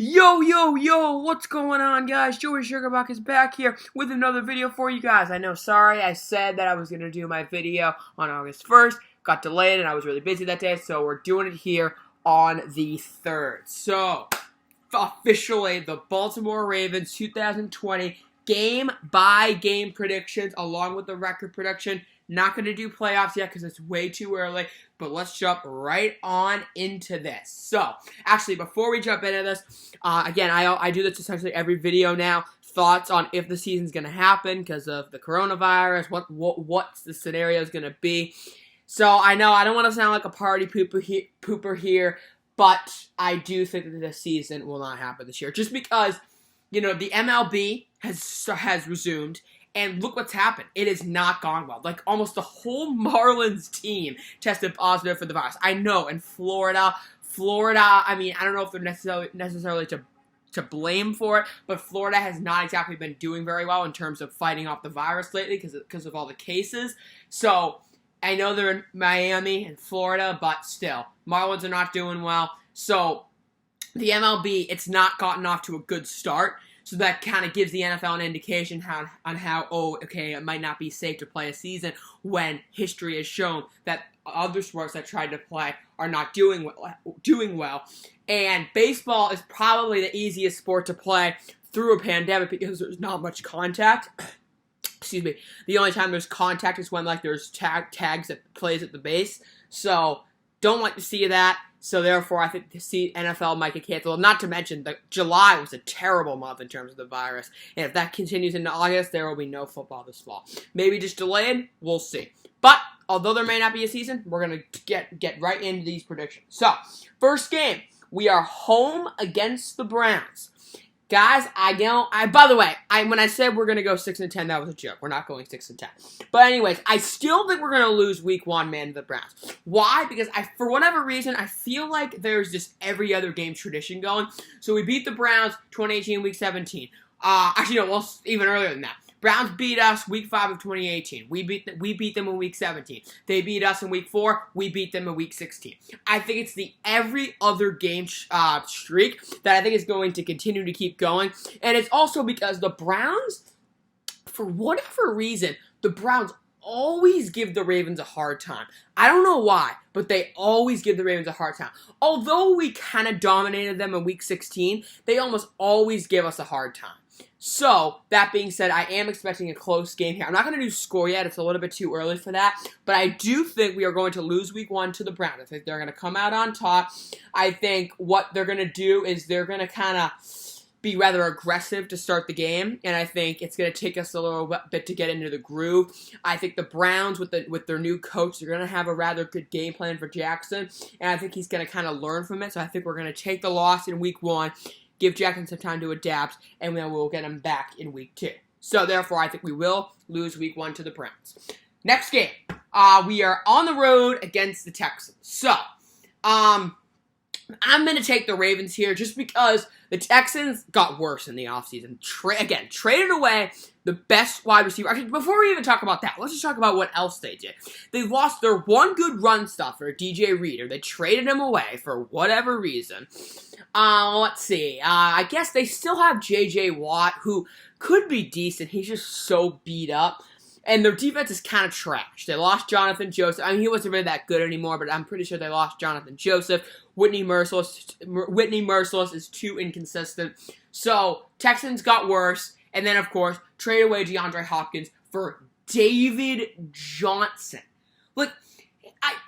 Yo, what's going on, guys? Joey Sugarbuck is back here with another video for you guys. I know, sorry, I said that I was going to do my video on August 1st, got delayed, and I was really busy that day, so we're doing it here on the 3rd. So, officially, the Baltimore Ravens 2020 game-by-game predictions, along with the record prediction. Not going to do playoffs yet because it's way too early, but let's jump right on into this. So, actually, before we jump into this, again, I do this essentially every video now. Thoughts on if the season's going to happen because of the coronavirus, what the scenario is going to be. So, I know I don't want to sound like a party pooper here, but I do think that the season will not happen this year. Just because, you know, the MLB has resumed. And look what's happened. It has not gone well. Like, almost the whole Marlins team tested positive for the virus. I know, in Florida, I mean, I don't know if they're necessarily to blame for it, but Florida has not exactly been doing very well in terms of fighting off the virus lately because of all the cases. So, I know they're in Miami and Florida, but still, Marlins are not doing well. So, the MLB, it's not gotten off to a good start. So that kind of gives the NFL an indication on how, it might not be safe to play a season when history has shown that other sports that tried to play are not doing well. And baseball is probably the easiest sport to play through a pandemic because there's not much contact. Excuse me. The only time there's contact is when there's tags that plays at the base. So don't like to see that. So, therefore, I think the NFL might get canceled. Not to mention that July was a terrible month in terms of the virus. And if that continues into August, there will be no football this fall. Maybe just delayed. We'll see. But, although there may not be a season, we're going to get right into these predictions. So, first game. We are home against the Browns. Guys, by the way, when I said we're going to go 6-10, that was a joke. We're not going 6-10. But anyways, I still think we're going to lose week 1, man, to the Browns. Why? Because for whatever reason, I feel like there's just every other game tradition going. So we beat the Browns 2018, week 17. Actually, no, well, even earlier than that. Browns beat us week 5 of 2018. We beat them in week 17. They beat us in week 4. We beat them in week 16. I think it's the every other game streak that I think is going to continue to keep going. And it's also because the Browns, for whatever reason, the Browns always give the Ravens a hard time. I don't know why, but they always give the Ravens a hard time. Although we kind of dominated them in week 16, they almost always give us a hard time. So, that being said, I am expecting a close game here. I'm not going to do score yet. It's a little bit too early for that. But I do think we are going to lose week 1 to the Browns. I think they're going to come out on top. I think what they're going to do is they're going to kind of be rather aggressive to start the game. And I think it's going to take us a little bit to get into the groove. I think the Browns, with their new coach, they're going to have a rather good game plan for Jackson. And I think he's going to kind of learn from it. So I think we're going to take the loss in week 1. Give Jackson some time to adapt, and then we'll get him back in week 2. So, therefore, I think we will lose week 1 to the Browns. Next game, we are on the road against the Texans. So, I'm going to take the Ravens here just because the Texans got worse in the offseason. Traded away the best wide receiver. Actually, before we even talk about that, let's just talk about what else they did. They lost their one good run stuffer, DJ Reader. They traded him away for whatever reason. Let's see. I guess they still have J.J. Watt, who could be decent. He's just so beat up. And their defense is kind of trash. They lost Jonathan Joseph. I mean, he wasn't really that good anymore, but I'm pretty sure they lost Jonathan Joseph. Whitney Merciless is too inconsistent. So, Texans got worse. And then, of course, trade away DeAndre Hopkins for David Johnson. Look,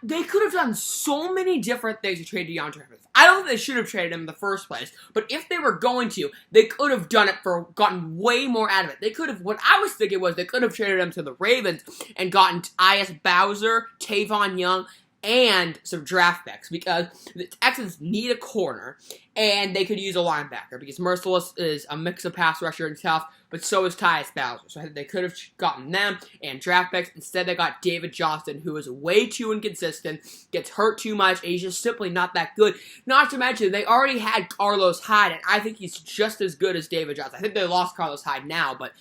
they could have done so many different things to trade DeAndre Hopkins. I don't think they should have traded him in the first place, but if they were going to, they could have done it gotten way more out of it. They could have, what I was thinking was they could have traded him to the Ravens and gotten I.S. Bowser, Tavon Young, and some draft picks because the Texans need a corner and they could use a linebacker because Merciless is a mix of pass rusher and tough, but so is Tyus Bowser. So I think they could have gotten them and draft picks. Instead, they got David Johnson, who is way too inconsistent, gets hurt too much, and he's just simply not that good. Not to mention, they already had Carlos Hyde, and I think he's just as good as David Johnson. I think they lost Carlos Hyde now, but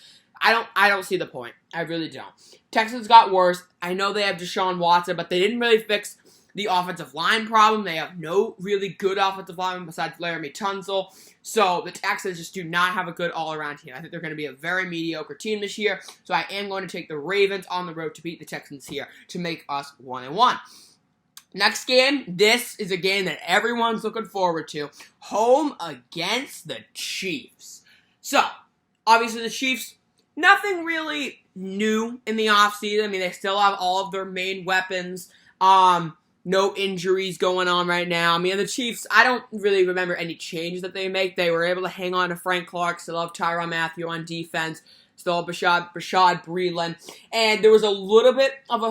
I don't see the point. I really don't. Texans got worse. I know they have Deshaun Watson, but they didn't really fix the offensive line problem. They have no really good offensive lineman besides Laramie Tunsil. So the Texans just do not have a good all-around team. I think they're going to be a very mediocre team this year. So I am going to take the Ravens on the road to beat the Texans here to make us 1-1. Next game, this is a game that everyone's looking forward to. Home against the Chiefs. So, obviously the Chiefs, nothing really new in the offseason. I mean, they still have all of their main weapons. No injuries going on right now. I mean, the Chiefs, I don't really remember any changes that they make. They were able to hang on to Frank Clark, still have Tyrann Mathieu on defense, still have Bashaud Breeland. And there was a little bit of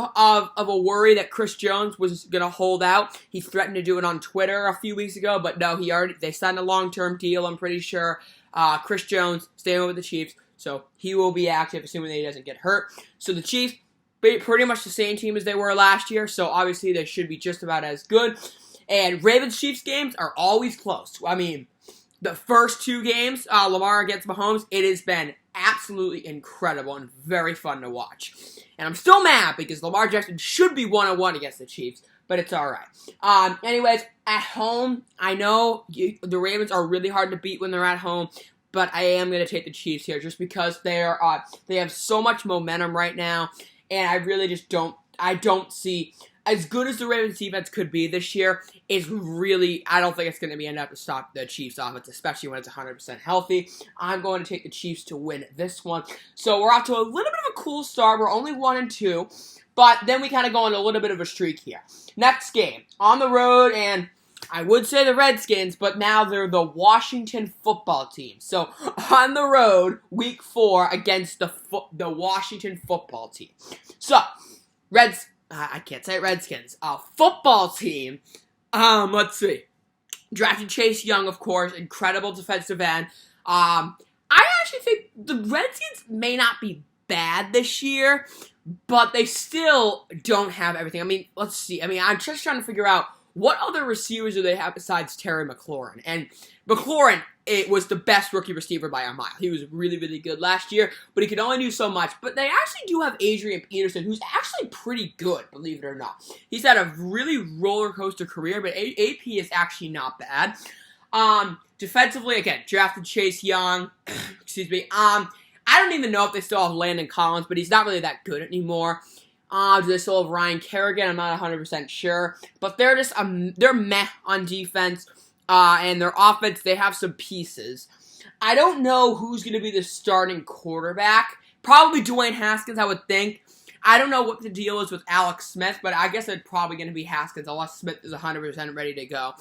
a worry that Chris Jones was going to hold out. He threatened to do it on Twitter a few weeks ago, but no, they signed a long-term deal, I'm pretty sure. Chris Jones staying with the Chiefs, so he will be active, assuming that he doesn't get hurt. So the Chiefs, pretty much the same team as they were last year, so obviously they should be just about as good. And Ravens-Chiefs games are always close. I mean, the first two games, Lamar against Mahomes, it has been absolutely incredible and very fun to watch. And I'm still mad because Lamar Jackson should be 1-1 against the Chiefs, but it's alright. Anyways, at home, I know the Ravens are really hard to beat when they're at home, but I am going to take the Chiefs here just because they have so much momentum right now. And I really just don't see, as good as the Ravens defense could be this year, I don't think it's going to be enough to stop the Chiefs offense, especially when it's 100% healthy. I'm going to take the Chiefs to win this one. So we're off to a little bit of a cool start. We're only 1-2, but then we kind of go on a little bit of a streak here. Next game, on the road, and I would say the Redskins, but now they're the Washington football team. So, on the road, week 4 against the Washington football team. So, I can't say Redskins. Football team. Let's see. Drafted Chase Young, of course. Incredible defensive end. I actually think the Redskins may not be bad this year, but they still don't have everything. I mean, let's see. I mean, I'm just trying to figure out what other receivers do they have besides Terry McLaurin? And McLaurin, it was the best rookie receiver by a mile. He was really, really good last year, but he could only do so much. But they actually do have Adrian Peterson, who's actually pretty good, believe it or not. He's had a really roller coaster career, but AP is actually not bad. Defensively, again, drafted Chase Young. Excuse me. I don't even know if they still have Landon Collins, but he's not really that good anymore. Do they still have Ryan Kerrigan? I'm not 100% sure. But they're just, they're meh on defense. And their offense, they have some pieces. I don't know who's going to be the starting quarterback. Probably Dwayne Haskins, I would think. I don't know what the deal is with Alex Smith, but I guess it's probably going to be Haskins unless Smith is 100% ready to go.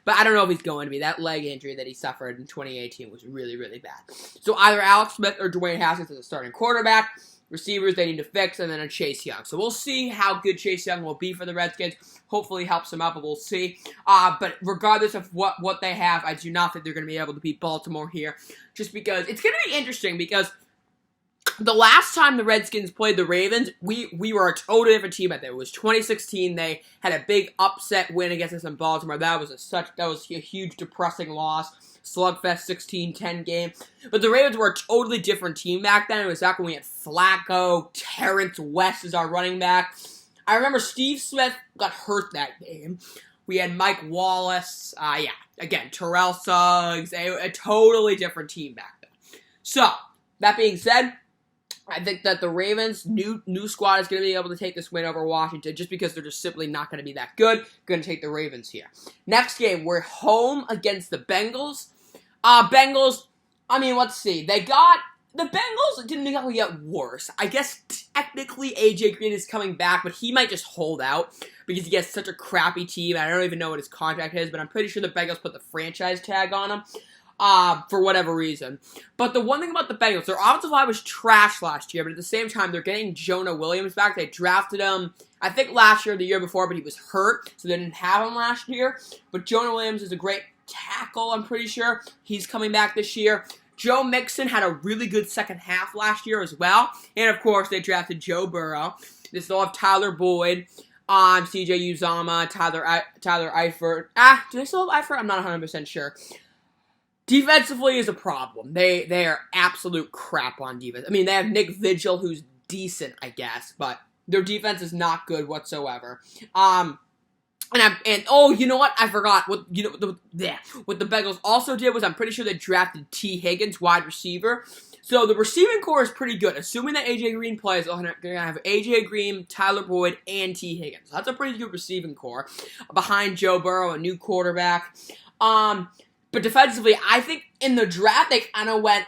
But I don't know if he's going to be. That leg injury that he suffered in 2018 was really, really bad. So either Alex Smith or Dwayne Haskins is the starting quarterback. Receivers they need to fix, and then a Chase Young. So we'll see how good Chase Young will be for the Redskins. Hopefully helps them out, but we'll see. But regardless of what they have, I do not think they're going to be able to beat Baltimore here. Just because it's going to be interesting because the last time the Redskins played the Ravens, we were a totally different team at that. It was 2016. They had a big upset win against us in Baltimore. That was a huge depressing loss. Slugfest 16-10 game. But the Ravens were a totally different team back then. It was back when we had Flacco, Terrence West as our running back. I remember Steve Smith got hurt that game. We had Mike Wallace. Again, Terrell Suggs. A totally different team back then. So, that being said, I think that the Ravens' new squad is going to be able to take this win over Washington just because they're just simply not going to be that good. Going to take the Ravens here. Next game, we're home against the Bengals. Bengals, I mean, let's see. The Bengals didn't exactly get worse. I guess technically AJ Green is coming back, but he might just hold out because he has such a crappy team. I don't even know what his contract is, but I'm pretty sure the Bengals put the franchise tag on him. For whatever reason. But the one thing about the Bengals, their offensive line was trash last year, but at the same time, they're getting Jonah Williams back. They drafted him, I think last year or the year before, but he was hurt, so they didn't have him last year. But Jonah Williams is a great tackle, I'm pretty sure. He's coming back this year. Joe Mixon had a really good second half last year as well. And, of course, they drafted Joe Burrow. They still have Tyler Boyd, CJ Uzomah, Tyler Eifert. Do they still have Eifert? I'm not 100% sure. Defensively is a problem. They are absolute crap on defense. I mean, they have Nick Vigil, who's decent, I guess, but their defense is not good whatsoever. And oh, you know what? I forgot what what the Bengals also did was I'm pretty sure they drafted T. Higgins, wide receiver. So the receiving core is pretty good. Assuming that AJ Green plays, they're gonna have AJ Green, Tyler Boyd, and T. Higgins. So that's a pretty good receiving core behind Joe Burrow, a new quarterback. But defensively, I think in the draft they kind of went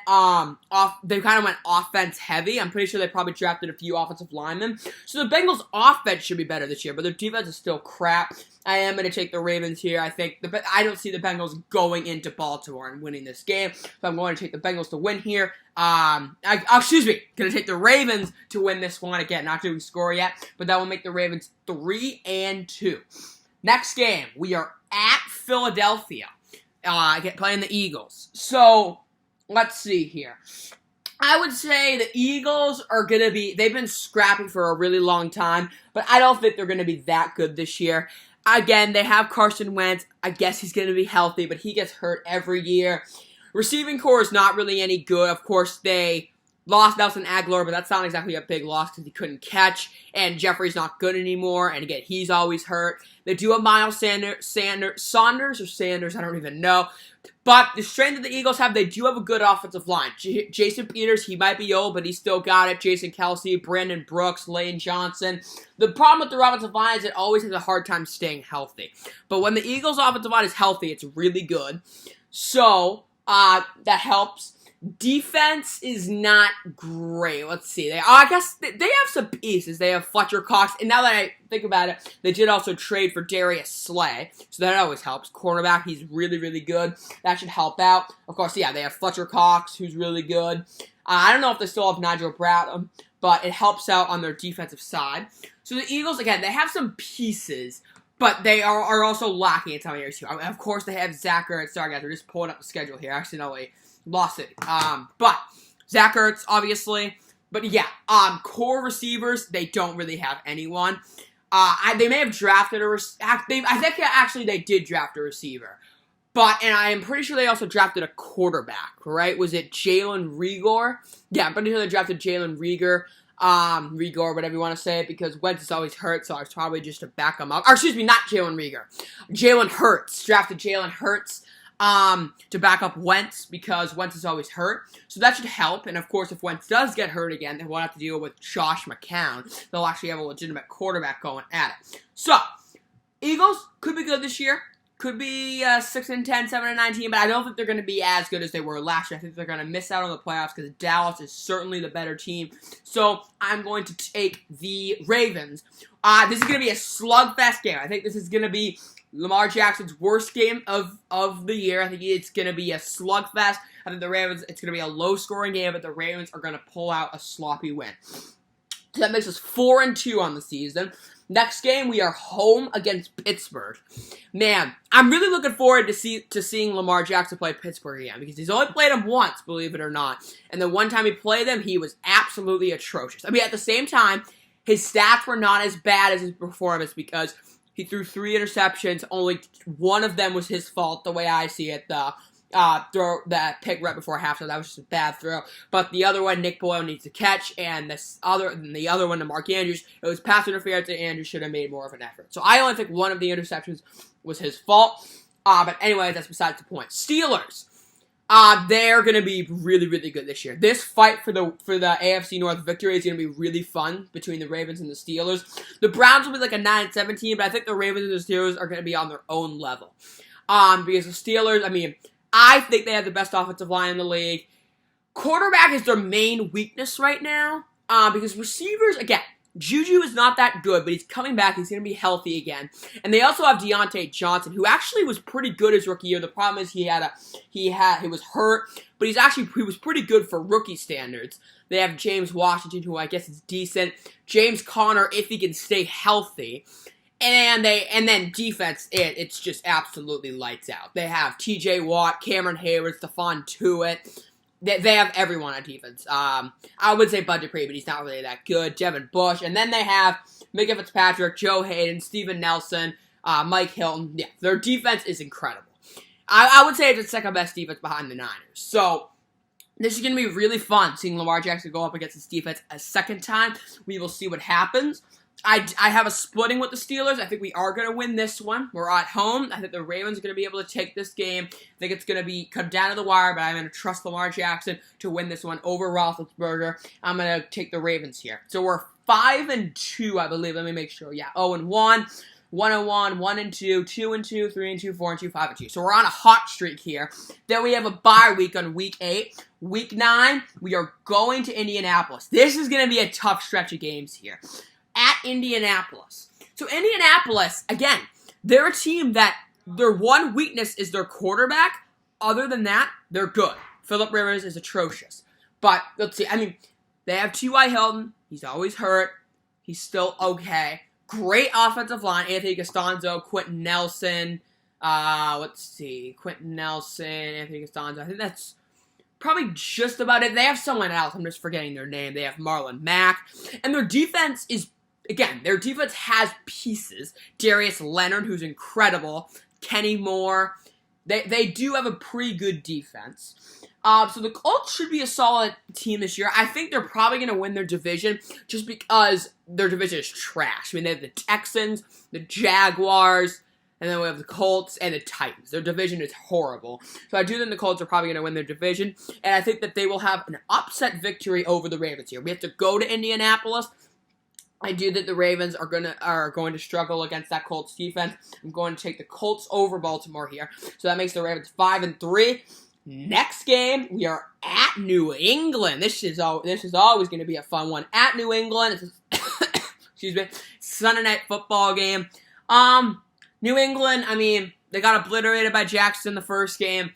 offense heavy. I'm pretty sure they probably drafted a few offensive linemen. So the Bengals offense should be better this year, but their defense is still crap. I am going to take the Ravens here. I don't see the Bengals going into Baltimore and winning this game, so I'm going to take the Bengals to win here. Going to take the Ravens to win this one again. Not doing score yet, but that will make the Ravens 3-2. Next game, we are at Philadelphia. Playing the Eagles. So, let's see here. I would say the Eagles are going to be, they've been scrapping for a really long time, but I don't think they're going to be that good this year. Again, they have Carson Wentz. I guess he's going to be healthy, but he gets hurt every year. Receiving core is not really any good. Of course, they lost Nelson Aguilar, but that's not exactly a big loss because he couldn't catch, and Jeffrey's not good anymore, and again, he's always hurt. They do have Miles Sanders, I don't even know. But the strength that the Eagles have, they do have a good offensive line. Jason Peters, he might be old, but he still got it. Jason Kelsey, Brandon Brooks, Lane Johnson. The problem with the offensive line is it always has a hard time staying healthy. But when the Eagles' offensive line is healthy, it's really good. So, that helps. Defense is not great. Let's see. I guess they have some pieces. They have Fletcher Cox. And now that I think about it, they did also trade for Darius Slay. So that always helps. Cornerback, he's really, really good. That should help out. Of course, yeah, they have Fletcher Cox, who's really good. I don't know if they still have Nigel Bradham, but it helps out on their defensive side. So the Eagles, again, they have some pieces, but they are also lacking in some areas too. Of course, they have Zach Ertz. Sorry, guys, we're just pulling up the schedule here. Accidentally lost it. But Zach Ertz, obviously. But yeah, core receivers, they don't really have anyone. They may have drafted I think actually they did draft a receiver. And I am pretty sure they also drafted a quarterback, right? Was it Jalen Reagor? Yeah, I'm pretty sure they drafted Jalen Reagor. Reagor, whatever you want to say it, because Wentz is always hurt, so I was probably just to back him up. Or excuse me, not Jalen Reagor. Jalen Hurts. Drafted Jalen Hurts. To back up Wentz, because Wentz is always hurt. So that should help. And of course, if Wentz does get hurt again, they won't have to deal with Josh McCown. They'll actually have a legitimate quarterback going at it. So, Eagles could be good this year. Could be 6-10, 7-19, but I don't think they're going to be as good as they were last year. I think they're going to miss out on the playoffs because Dallas is certainly the better team. So, I'm going to take the Ravens. This is going to be a slugfest game. I think this is going to be Lamar Jackson's worst game of the year. I think it's going to be a slugfest. I think the Ravens, it's going to be a low-scoring game, but the Ravens are going to pull out a sloppy win. So that makes us 4-2 on the season. Next game, we are home against Pittsburgh. Man, I'm really looking forward to seeing Lamar Jackson play Pittsburgh again, because he's only played him once, believe it or not. And the one time he played them, he was absolutely atrocious. I mean, at the same time, his stats were not as bad as his performance, because he threw 3 interceptions. Only one of them was his fault, the way I see it. The that pick right before halftime, that was just a bad throw. But the other one, Nick Boyle needs to catch, and the other one to Mark Andrews, it was pass interference, and Andrews should have made more of an effort. So I only think one of the interceptions was his fault. But anyway, that's besides the point. Steelers. They're going to be really, really good this year. This fight for the AFC North victory is going to be really fun between the Ravens and the Steelers. The Browns will be like a 9-7 team, but I think the Ravens and the Steelers are going to be on their own level. Because the Steelers, I mean, I think they have the best offensive line in the league. Quarterback is their main weakness right now. Because receivers, again, Juju is not that good, but he's coming back. He's going to be healthy again. And they also have Deontay Johnson, who actually was pretty good his rookie year. The problem is he was hurt, but he was pretty good for rookie standards. They have James Washington, who I guess is decent. James Conner, if he can stay healthy. And then defense, it's just absolutely lights out. They have T.J. Watt, Cameron Hayward, Stephon Tuitt. They have everyone on defense. I would say Bud Dupree, but he's not really that good. Devin Bush. And then they have Micah Fitzpatrick, Joe Hayden, Steven Nelson, Mike Hilton. Yeah, their defense is incredible. I would say it's the second best defense behind the Niners. So, this is going to be really fun, seeing Lamar Jackson go up against this defense a second time. We will see what happens. I have a splitting with the Steelers. I think we are going to win this one. We're at home. I think the Ravens are going to be able to take this game. I think it's going to be come down to the wire, but I'm going to trust Lamar Jackson to win this one over Roethlisberger. I'm going to take the Ravens here. So we're 5-2, I believe. Let me make sure. Yeah, 0-1, 1-1, 1-2, 2-2, 3-2, 4-2, 5-2. So we're on a hot streak here. Then we have a bye week on week 8. Week 9, we are going to Indianapolis. This is going to be a tough stretch of games here. At Indianapolis. So Indianapolis, again, they're a team that their one weakness is their quarterback. Other than that, they're good. Phillip Rivers is atrocious. But, let's see, I mean, they have T.Y. Hilton. He's always hurt. He's still okay. Great offensive line. Anthony Costanzo, Quentin Nelson. Quentin Nelson, Anthony Costanzo. I think that's probably just about it. They have someone else. I'm just forgetting their name. They have Marlon Mack. And their defense is, again, their defense has pieces. Darius Leonard, who's incredible. Kenny Moore. They do have a pretty good defense. So the Colts should be a solid team this year. I think they're probably going to win their division just because their division is trash. I mean, they have the Texans, the Jaguars, and then we have the Colts and the Titans. Their division is horrible. So I do think the Colts are probably going to win their division. And I think that they will have an upset victory over the Ravens here. We have to go to Indianapolis. I do think the Ravens are going to struggle against that Colts defense. I'm going to take the Colts over Baltimore here. So that makes the Ravens 5-3. Next game, we are at New England. This is always going to be a fun one. At New England. Excuse me. Sunday night football game. New England, I mean, they got obliterated by Jackson the first game.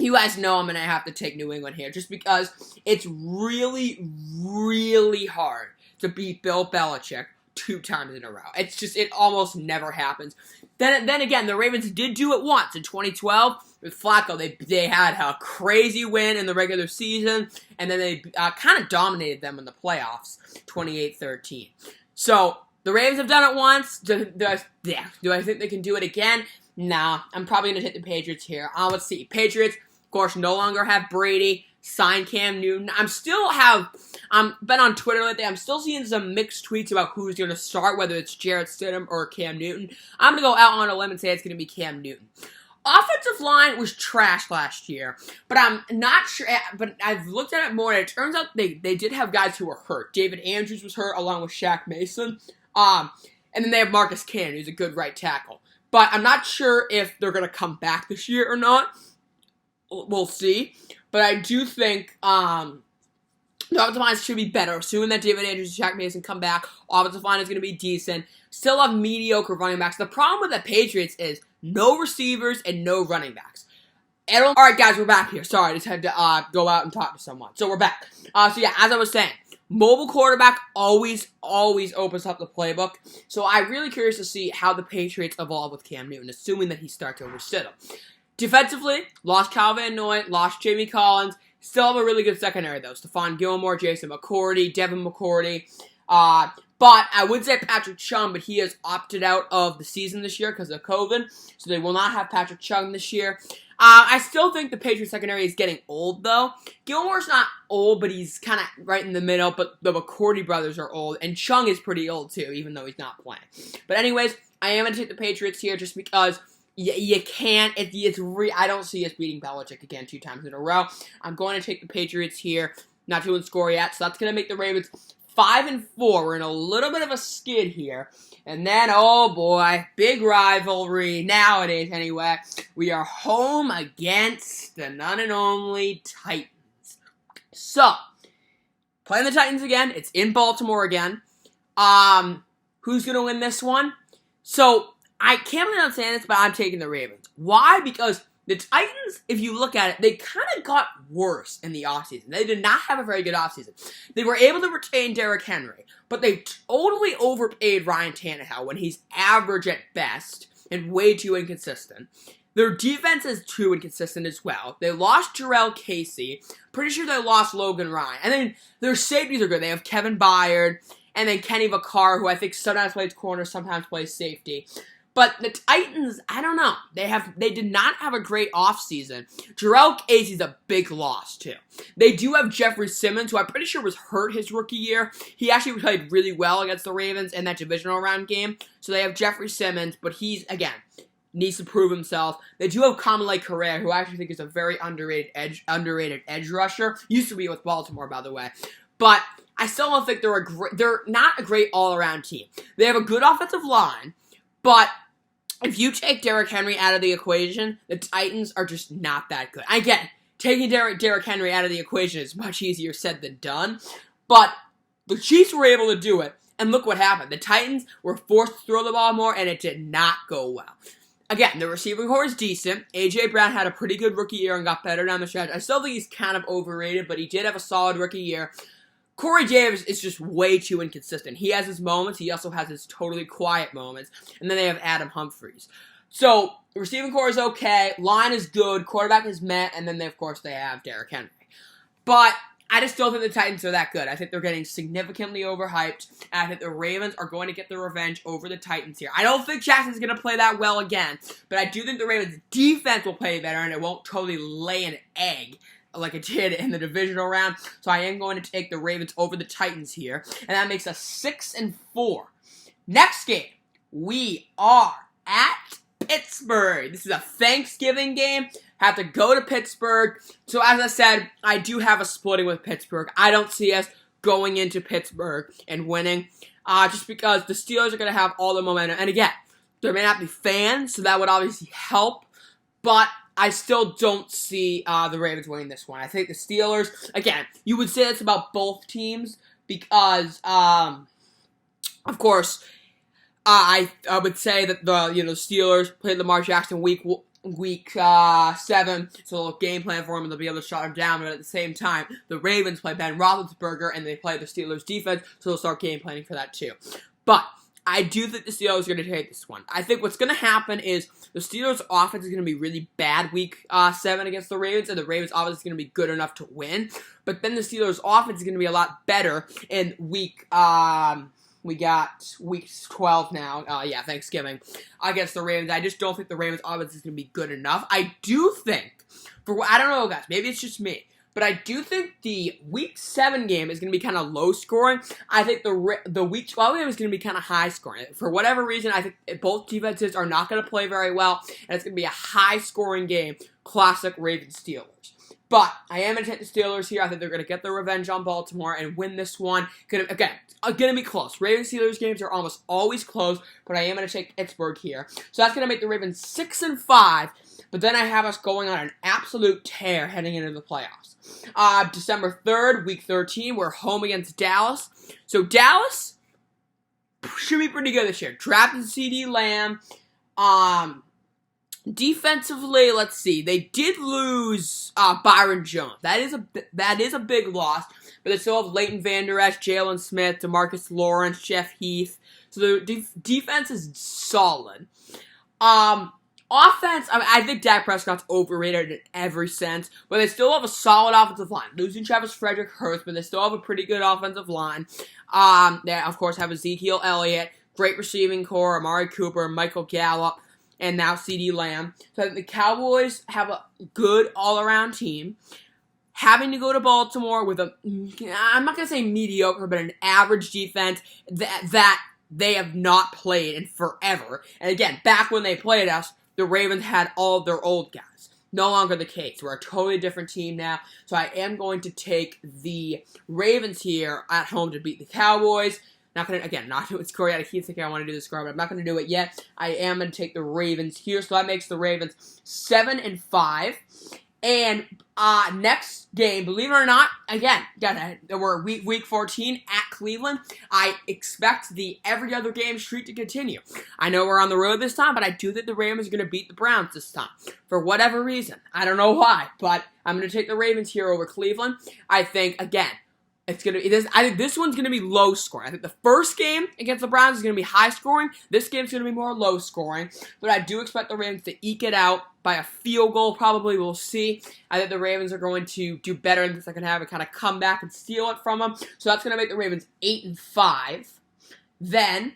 You guys know I'm going to have to take New England here just because it's really, really hard to beat Bill Belichick 2 times in a row. It almost never happens. Then again, the Ravens did do it once in 2012 with Flacco. They had a crazy win in the regular season, and then they kind of dominated them in the playoffs, 28-13. So the Ravens have done it once. Do I think they can do it again? Nah, I'm probably going to hit the Patriots here. Let's see. Patriots, of course, no longer have Brady. Sign Cam Newton. Been on Twitter lately. I'm still seeing some mixed tweets about who's going to start, whether it's Jarrett Stidham or Cam Newton. I'm going to go out on a limb and say it's going to be Cam Newton. Offensive line was trash last year, but I'm not sure. But I've looked at it more, and it turns out they did have guys who were hurt. David Andrews was hurt, along with Shaq Mason. And then they have Marcus Cannon, who's a good right tackle. But I'm not sure if they're going to come back this year or not. We'll see. But I do think the offensive line should be better. Assuming that David Andrews and Shaq Mason come back, offensive line is going to be decent. Still have mediocre running backs. The problem with the Patriots is no receivers and no running backs. Alright, guys, we're back here. Sorry, I just had to go out and talk to someone. So we're back. So yeah, as I was saying, mobile quarterback always opens up the playbook. So I'm really curious to see how the Patriots evolve with Cam Newton, assuming that he starts over Stidham. Defensively, lost Kyle Van Noy, lost Jamie Collins. Still have a really good secondary, though. Stephon Gilmore, Jason McCourty, Devin McCourty. But I would say Patrick Chung, but he has opted out of the season this year because of COVID. So they will not have Patrick Chung this year. I still think the Patriots secondary is getting old, though. Gilmore's not old, but he's kind of right in the middle. But the McCourty brothers are old. And Chung is pretty old, too, even though he's not playing. But anyways, I am going to take the Patriots here just because you can't. I don't see us beating Belichick again 2 times in a row. I'm going to take the Patriots here. Not doing score yet, so that's going to make the Ravens 5-4. We're in a little bit of a skid here. And then, oh boy, big rivalry, nowadays anyway. We are home against the none and only Titans. So, playing the Titans again. It's in Baltimore again. Who's going to win this one? So, I can't believe I'm saying this, but I'm taking the Ravens. Why? Because the Titans, if you look at it, they kind of got worse in the offseason. They did not have a very good offseason. They were able to retain Derrick Henry, but they totally overpaid Ryan Tannehill when he's average at best and way too inconsistent. Their defense is too inconsistent as well. They lost Jarrell Casey. Pretty sure they lost Logan Ryan. And then their safeties are good. They have Kevin Byard and then Kenny Vaccaro, who I think sometimes plays corner, sometimes plays safety. But the Titans, I don't know. They did not have a great offseason. Jarrell Casey's a big loss, too. They do have Jeffrey Simmons, who I'm pretty sure was hurt his rookie year. He actually played really well against the Ravens in that divisional round game. So they have Jeffrey Simmons, but he's, again, needs to prove himself. They do have Kamalei Correa, who I actually think is a very underrated edge rusher. Used to be with Baltimore, by the way. But I still don't think they're not a great all-around team. They have a good offensive line, but if you take Derrick Henry out of the equation, the Titans are just not that good. Again, taking Derrick Henry out of the equation is much easier said than done, but the Chiefs were able to do it, and look what happened. The Titans were forced to throw the ball more, and it did not go well. Again, the receiving core is decent. A.J. Brown had a pretty good rookie year and got better down the stretch. I still think he's kind of overrated, but he did have a solid rookie year. Corey Davis is just way too inconsistent. He has his moments. He also has his totally quiet moments. And then they have Adam Humphries. So, the receiving core is okay. Line is good. Quarterback is met. And then, of course, they have Derrick Henry. But I just don't think the Titans are that good. I think they're getting significantly overhyped. And I think the Ravens are going to get their revenge over the Titans here. I don't think Jackson's going to play that well again. But I do think the Ravens' defense will play better. And it won't totally lay an egg like it did in the divisional round. So I am going to take the Ravens over the Titans here. And that makes us 6-4. Next game, we are at Pittsburgh. This is a Thanksgiving game. Have to go to Pittsburgh. So as I said, I do have a splitting with Pittsburgh. I don't see us going into Pittsburgh and winning. Just because the Steelers are going to have all the momentum. And again, there may not be fans, so that would obviously help. But I still don't see the Ravens winning this one. I think the Steelers, again, you would say that's about both teams because, of course, I would say that the Steelers played Lamar Jackson week 7. It's a little game plan for him, and they'll be able to shut him down. But at the same time, the Ravens play Ben Roethlisberger, and they play the Steelers defense, so they'll start game planning for that too. But I do think the Steelers are going to take this one. I think what's going to happen is the Steelers' offense is going to be really bad week 7 against the Ravens, and the Ravens' offense is going to be good enough to win. But then the Steelers' offense is going to be a lot better in week, we got week 12 now. Thanksgiving against the Ravens. I just don't think the Ravens' offense is going to be good enough. I do think, I don't know, guys, maybe it's just me, but I do think the Week 7 game is going to be kind of low scoring. I think the Week 12 game is going to be kind of high scoring. For whatever reason, I think both defenses are not going to play very well, and it's going to be a high scoring game. Classic Ravens-Steelers. But I am going to take the Steelers here. I think they're going to get their revenge on Baltimore and win this one. Again, going to be close. Ravens-Steelers games are almost always close, but I am going to take Pittsburgh here. So that's going to make the Ravens 6-5. But then I have us going on an absolute tear heading into the playoffs. December 3rd, Week 13, we're home against Dallas. So Dallas should be pretty good this year. Drafted CeeDee Lamb. Defensively, let's see. They did lose Byron Jones. That is a big loss. But they still have Leighton Vander Esch, Jalen Smith, DeMarcus Lawrence, Jeff Heath. So the defense is solid. Offense, I think Dak Prescott's overrated in every sense, but they still have a solid offensive line. Losing Travis Frederick hurts, but they still have a pretty good offensive line. They, of course, have Ezekiel Elliott, great receiving core, Amari Cooper, Michael Gallup, and now CeeDee Lamb. So I think the Cowboys have a good all-around team. Having to go to Baltimore with I'm not going to say mediocre, but an average defense that they have not played in forever. And again, back when they played us, the Ravens had all of their old guys. No longer the case. We're a totally different team now. So I am going to take the Ravens here at home to beat the Cowboys. Not doing it score yet. I keep thinking I want to do the score, but I'm not going to do it yet. I am going to take the Ravens here. So that makes the Ravens 7-5. And next game, believe it or not, again, we're week 14 at Cleveland. I expect the every other game streak to continue. I know we're on the road this time, but I do think the Ravens are going to beat the Browns this time. For whatever reason. I don't know why, but I'm going to take the Ravens here over Cleveland. I think, again, I think this one's going to be low scoring. I think the first game against the Browns is going to be high scoring. This game's going to be more low scoring. But I do expect the Ravens to eke it out by a field goal, probably. We'll see. I think the Ravens are going to do better in the second half and kind of come back and steal it from them. So that's going to make the Ravens 8-5. Then,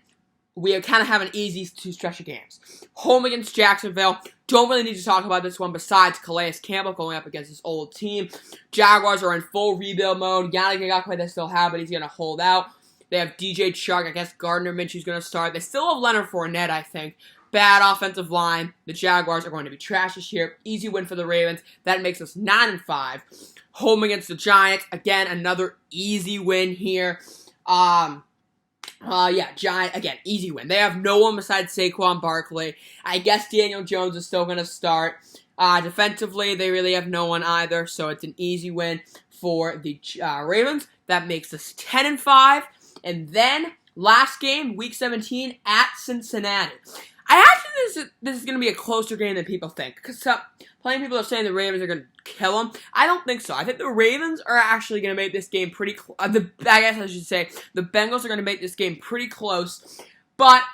we kind of have an easy stretch of games. Home against Jacksonville. Don't really need to talk about this one besides Calais Campbell going up against his old team. Jaguars are in full rebuild mode. Yannick Ngakoue they still have, but he's going to hold out. They have DJ Chark. I guess Gardner Minshew's going to start. They still have Leonard Fournette, I think. Bad offensive line. The Jaguars are going to be trash this year. Easy win for the Ravens. That makes us 9-5. Home against the Giants. Again, another easy win here. Giant, again, easy win. They have no one besides Saquon Barkley. I guess Daniel Jones is still going to start. Defensively, they really have no one either, so it's an easy win for the Ravens. That makes us 10-5. And then, last game, Week 17, at Cincinnati. I actually think this is going to be a closer game than people think, because plenty of people are saying the Ravens are going to kill them. I don't think so. I think the Ravens are actually going to make this game pretty close. I guess I should say the Bengals are going to make this game pretty close. But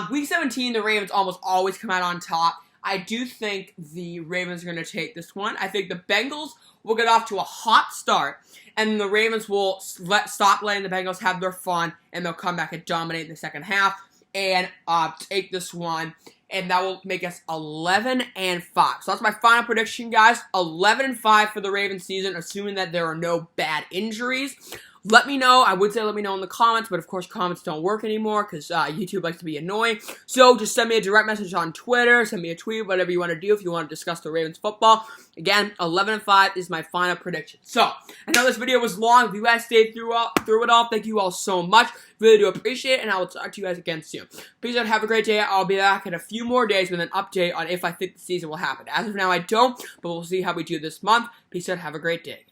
Week 17, the Ravens almost always come out on top. I do think the Ravens are going to take this one. I think the Bengals will get off to a hot start, and the Ravens will stop letting the Bengals have their fun, and they'll come back and dominate in the second half and take this one. And that will make us 11-5. So that's my final prediction, guys. 11-5 for the Ravens season, assuming that there are no bad injuries. Let me know. I would say let me know in the comments, but of course comments don't work anymore because YouTube likes to be annoying. So just send me a direct message on Twitter, send me a tweet, whatever you want to do if you want to discuss the Ravens football. Again, 11-5 is my final prediction. So, I know this video was long. If you guys stayed through it all, thank you all so much. Really do appreciate it, and I will talk to you guys again soon. Peace out, have a great day. I'll be back in a few more days with an update on if I think the season will happen. As of now, I don't, but we'll see how we do this month. Peace out, have a great day.